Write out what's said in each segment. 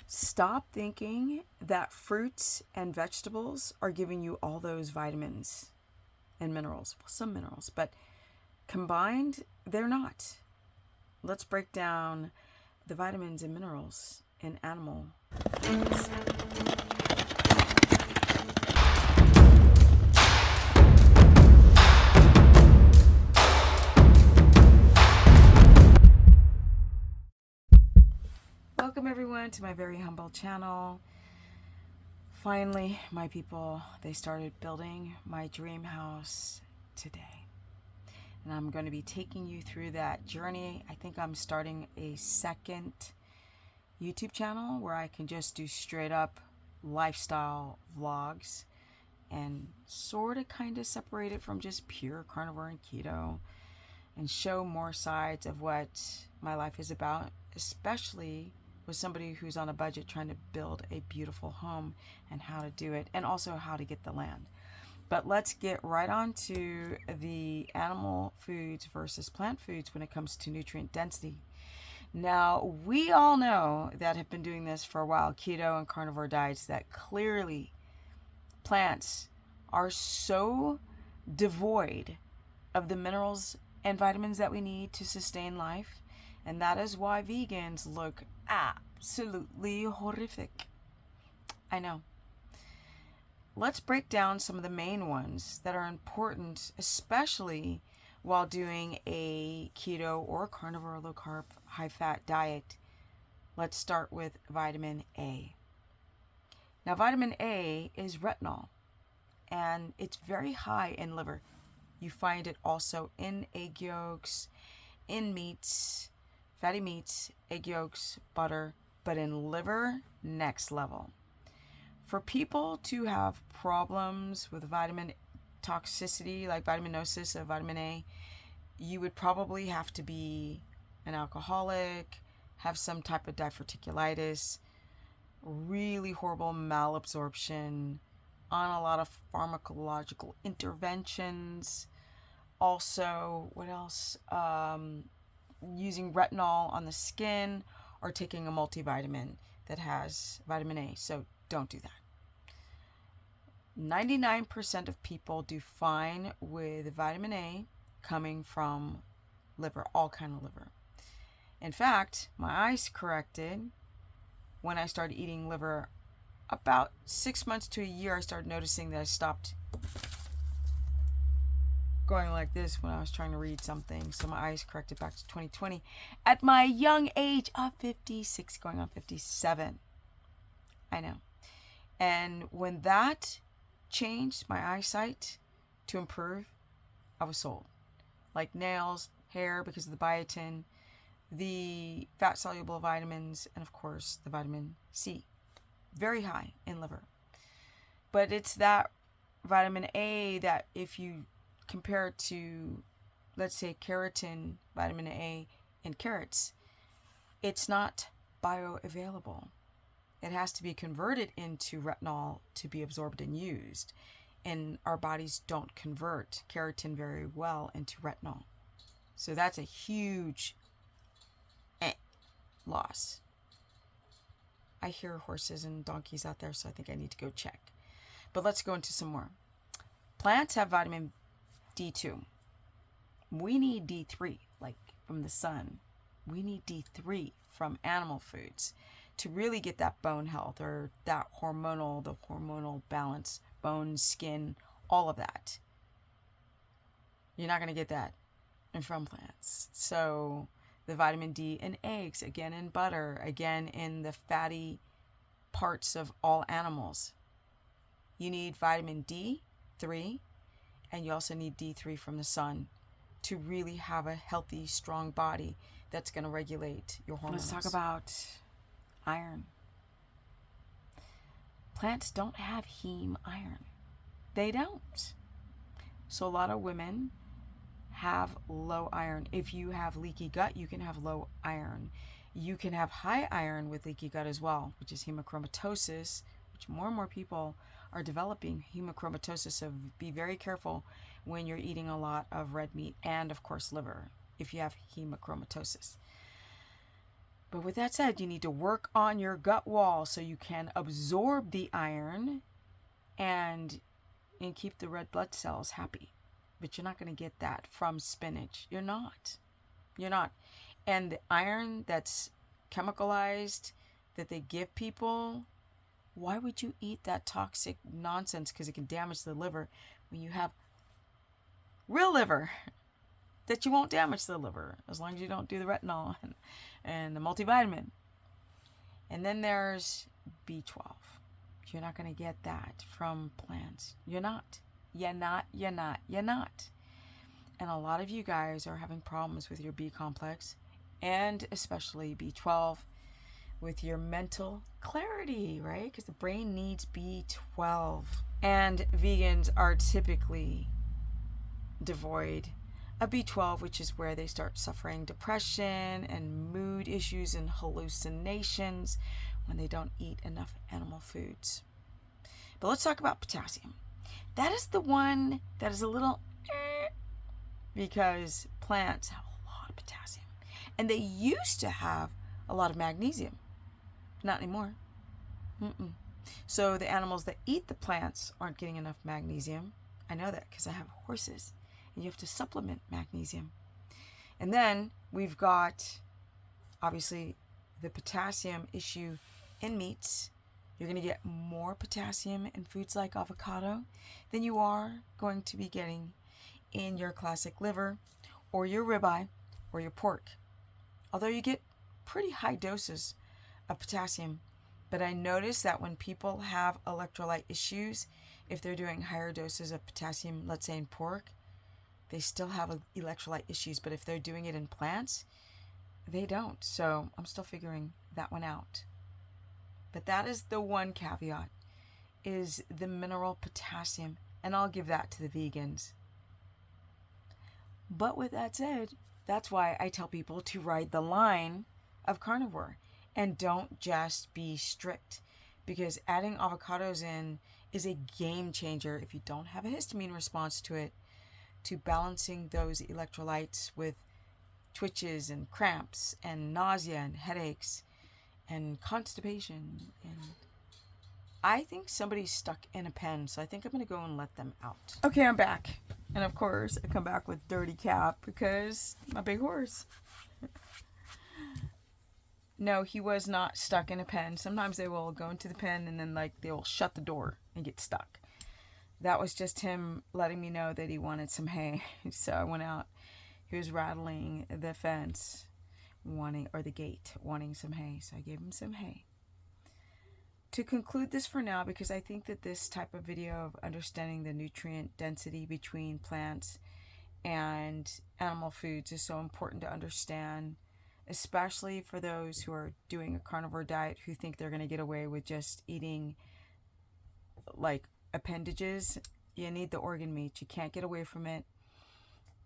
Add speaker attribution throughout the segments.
Speaker 1: Stop thinking that fruits and vegetables are giving you all those vitamins and minerals. Well, some minerals, but combined, they're not. Let's break down the vitamins and minerals in animal foods. Welcome everyone to my very humble channel. Finally, my people, they started building my dream house today. And I'm going to be taking you through that journey. I think I'm starting a second YouTube channel where I can just do straight up lifestyle vlogs and sort of kind of separate it from just pure carnivore and keto and show more sides of what my life is about, especially with somebody who's on a budget trying to build a beautiful home and how to do it, and also how to get the land. But let's get right on to the animal foods versus plant foods when it comes to nutrient density. Now, we all know that have been doing this for a while, keto and carnivore diets, that clearly plants are so devoid of the minerals and vitamins that we need to sustain life. And that is why vegans look absolutely horrific. I know. Let's break down some of the main ones that are important, especially while doing a keto or carnivore, low carb, high fat diet. Let's start with vitamin A. Now, vitamin A is retinol, and it's very high in liver. You find it also in egg yolks, in meats, fatty meats, egg yolks, butter, but in liver, next level. For people to have problems with vitamin toxicity, like vitaminosis of vitamin A, you would probably have to be an alcoholic, have some type of diverticulitis, really horrible malabsorption, on a lot of pharmacological interventions. Also, what else? Using retinol on the skin or taking a multivitamin that has vitamin A. So don't do that. 99% of people do fine with vitamin A coming from liver, all kind of liver. In fact, my eyes corrected when I started eating liver. About 6 months to a year, I started noticing that I stopped going like this when I was trying to read something. So my eyes corrected back to 2020 at my young age of 56, going on 57. I know. And when that changed my eyesight to improve, I was sold. Like nails, hair, because of the biotin, the fat soluble vitamins, and of course the vitamin C. Very high in liver. But it's that vitamin A that if you compare it to, let's say, keratin, vitamin A in carrots, it's not bioavailable. It has to be converted into retinol to be absorbed and used. And our bodies don't convert keratin very well into retinol. So that's a huge loss. I hear horses and donkeys out there, so I think I need to go check. But let's go into some more. Plants have vitamin D2. We need D3, like from the sun. We need D3 from animal foods to really get that bone health or that the hormonal balance, bone, skin, all of that. You're not going to get that from plants. So the vitamin D in eggs, again in butter, again in the fatty parts of all animals. You need vitamin D3, and you also need D3 from the sun to really have a healthy, strong body that's going to regulate your hormones. Let's talk about iron. Plants don't have heme iron. They don't. So a lot of women have low iron. If you have leaky gut, you can have low iron. You can have high iron with leaky gut as well, which is hemochromatosis, which more and more people are developing hemochromatosis. So be very careful when you're eating a lot of red meat and, of course, liver if you have hemochromatosis. But with that said, you need to work on your gut wall so you can absorb the iron and keep the red blood cells happy. But you're not going to get that from spinach. You're not. You're not. And the iron that's chemicalized that they give people, why would you eat that toxic nonsense? Because it can damage the liver when you have real liver that you won't damage the liver as long as you don't do the retinol and the multivitamin. And then there's B12. You're not going to get that from plants. You're not. You're not. And a lot of you guys are having problems with your B complex and especially B12 with your mental clarity, right? Because the brain needs B12. And vegans are typically devoid of B12, which is where they start suffering depression and mood issues and hallucinations when they don't eat enough animal foods. But let's talk about potassium. That is the one that is a little because plants have a lot of potassium. And they used to have a lot of magnesium. Not anymore. So the animals that eat the plants aren't getting enough magnesium. I know that because I have horses. And you have to supplement magnesium. And then we've got, obviously, the potassium issue in meats. You're going to get more potassium in foods like avocado than you are going to be getting in your classic liver or your ribeye or your pork. Although you get pretty high doses of potassium. But I notice that when people have electrolyte issues, if they're doing higher doses of potassium, let's say in pork, they still have electrolyte issues. But if they're doing it in plants, they don't. So I'm still figuring that one out. But that is the one caveat, is the mineral potassium. And I'll give that to the vegans. But with that said, that's why I tell people to ride the line of carnivore and don't just be strict, because adding avocados in is a game changer if you don't have a histamine response to it, to balancing those electrolytes with twitches and cramps and nausea and headaches and constipation. And I think somebody's stuck in a pen, so I think I'm going to go and let them out. Okay, I'm back. And of course, I come back with dirty cap because my big horse. No, he was not stuck in a pen. Sometimes they will go into the pen and then they will shut the door and get stuck. That was just him letting me know that he wanted some hay. So I went out. He was rattling the fence, the gate, wanting some hay. So I gave him some hay. To conclude this for now, because I think that this type of video of understanding the nutrient density between plants and animal foods is so important to understand, especially for those who are doing a carnivore diet who think they're going to get away with just eating appendages. You need the organ meat. You can't get away from it.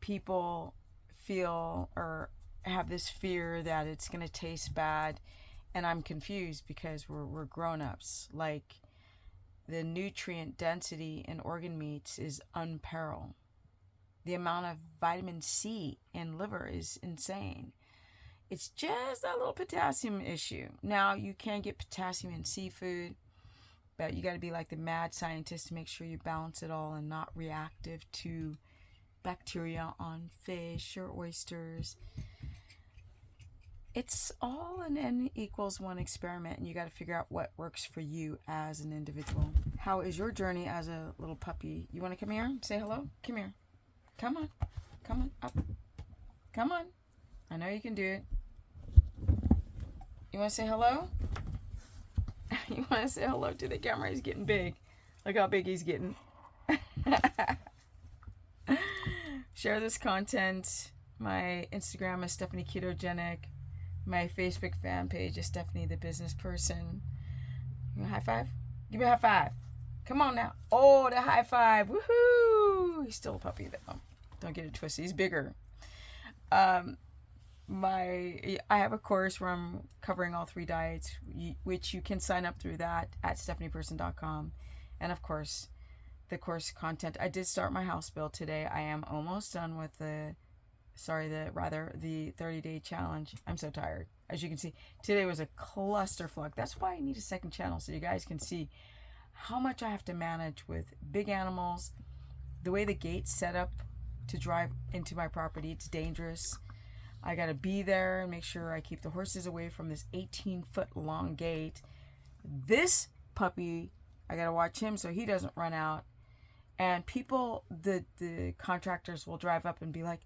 Speaker 1: People feel or have this fear that it's going to taste bad. And I'm confused because we're grown-ups. The nutrient density in organ meats is unparalleled. The amount of vitamin C in liver is insane. It's just that little potassium issue. Now, you can get potassium in seafood, but you got to be like the mad scientist to make sure you balance it all and not reactive to bacteria on fish or oysters. It's all an N=1 experiment, and you got to figure out what works for you as an individual. How is your journey as a little puppy? You want to come here? Say hello? Come here. Come on. Come on. Up. Come on. I know you can do it. You want to say hello? You want to say hello to the camera? He's getting big. Look how big he's getting. Share this content. My Instagram is Stephanie Ketogenic. My Facebook fan page is Stephanie the Business Person. You want a high five? Give me a high five. Come on now. Oh, the high five. Woohoo! He's still a puppy though. Don't get it twisted. He's bigger. I have a course where I'm covering all 3 diets, which you can sign up through that at stephanieperson.com. And of course, the course content. I did start my house build today. I am almost done with the the 30-day challenge. I'm so tired. As you can see, today was a clusterfuck. That's why I need a second channel, so you guys can see how much I have to manage with big animals. The way the gate's set up to drive into my property, it's dangerous. I gotta be there and make sure I keep the horses away from this 18-foot long gate. This puppy, I gotta watch him so he doesn't run out. And people, the contractors will drive up and be like,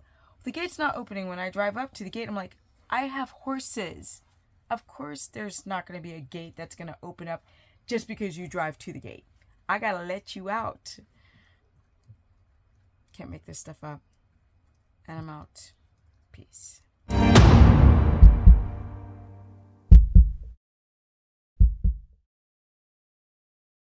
Speaker 1: the gate's not opening. When I drive up to the gate, I'm like, I have horses. Of course there's not going to be a gate that's going to open up just because you drive to the gate. I got to let you out. Can't make this stuff up. And I'm out. Peace.